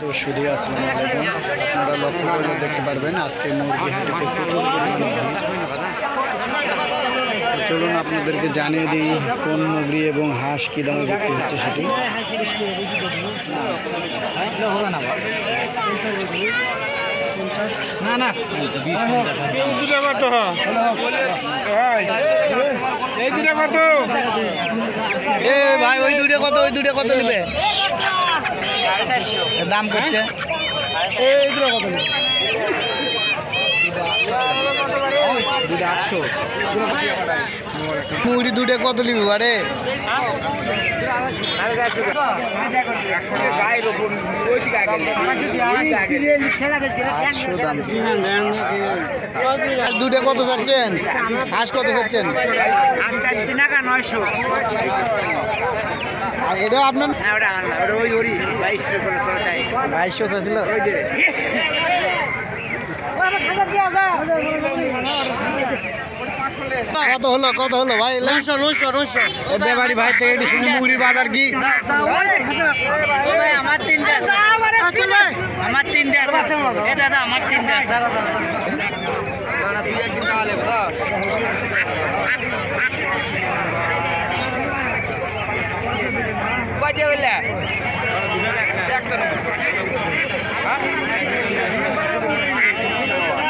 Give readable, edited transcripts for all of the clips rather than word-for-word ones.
তো শুধু আসসালামু আলাইকুম। আপনারা লক্ষ্য করলে দেখতে পারবেন আজকে মুরগি হাটে প্রচুর পরিমাণে ভিড়। চলুন আপনাদেরকে জানিয়ে দিই কোন মুরগি এবং হাঁস কী দামে বিক্রি হচ্ছে সেটি। না না কত এই দুটা কত এ ভাই ওই দুটো কত নেবে দাম করছে এই দুটা কত মুরগি দুটো কত নিবি বারে দুটো কত চাচ্ছেন হাঁস কত চাচ্ছেন এটা আপনার 2200 চাইছিল কত হলো ভাই 900 ব্যাপারী ভাই থেকে একটু শুনি মুড়ির বাজার কি আমার তিনটা আছে দাদা আমার তিনটা আছে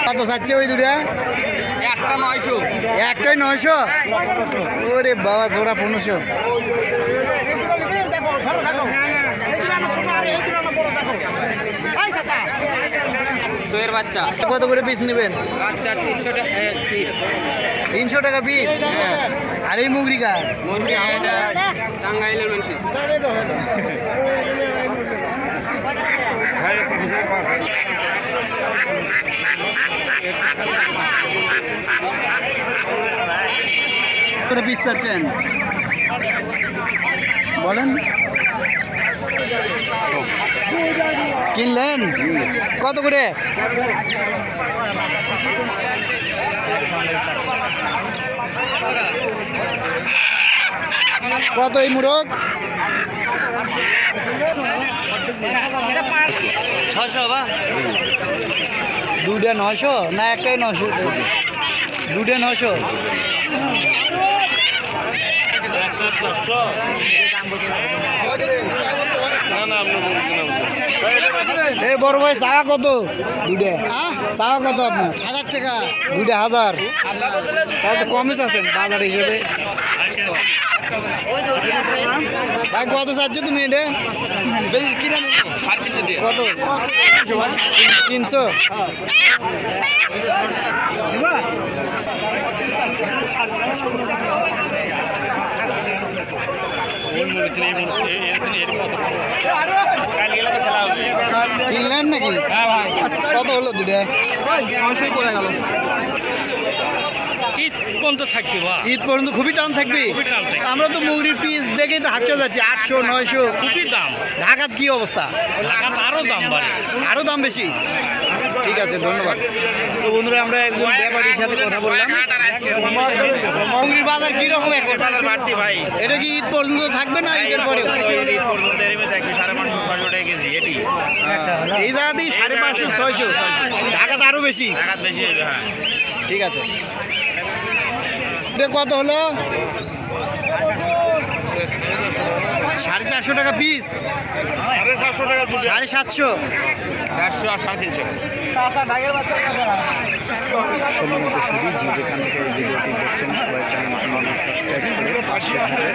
কত চাচ্ছে ওই দুটা একটাই 900 ওরে বাবা জোড়া 1500 বাচ্চা কত করে পিস নেবেন 300 টাকা পিস আর এই মুগরিকা টাঙ্গাইলের মানুষ করে পিস চাচ্ছেন বলেন কিনলেন কত করে কত এই মুরগ 600 বা দুটা 900 না একটাই 900 দুটা 900 এই বড় ভাই চাওয়া কত দুটা চাওয়া কত আপনার 1000 টাকা দুটা 1000 তাহলে তো কমই চাচ্ছেন বাজার হিসেবে ভাই কত চাচ্ছ তুমি এটা কত 300 কিনলেন নাকি কত হলো দুটা ঈদ পর্যন্ত থাকবে ঈদ পর্যন্ত খুবই টান থাকবে আমরা তো মুরগির পিস দেখেই তো হাঁটতে যাচ্ছি 800 900 খুবই দাম ঢাকাত কি অবস্থা ঢাকাতে আরো দাম বাড়ে আরো দাম বেশি ঠিক আছে ধন্যবাদ তো বন্ধুরা আমরা একজন ব্যাপারীর সাথে কথা বললাম মুরগির বাজার কিরকম এখন বাড়তি ভাই এটা কি ঈদ পর্যন্ত থাকবে না ঈদের পরে ঈদ পর্যন্ত এরমে থাকবে 550 টাকা কেজি এটি এই জায়গাতেই 550 600 ঢাকাতে আরো বেশি ঢাকাত বেশি হবে হ্যাঁ ঠিক আছে এটা কত হলো 450 টাকা পিস 750 টাকা 750 400 আর 350 সম্মানিত সুদী যে যেখান থেকে ভিডিওটি দেখছেন সবাই চ্যানেলটি সাবস্ক্রাইব করে পাশে থাকবেন।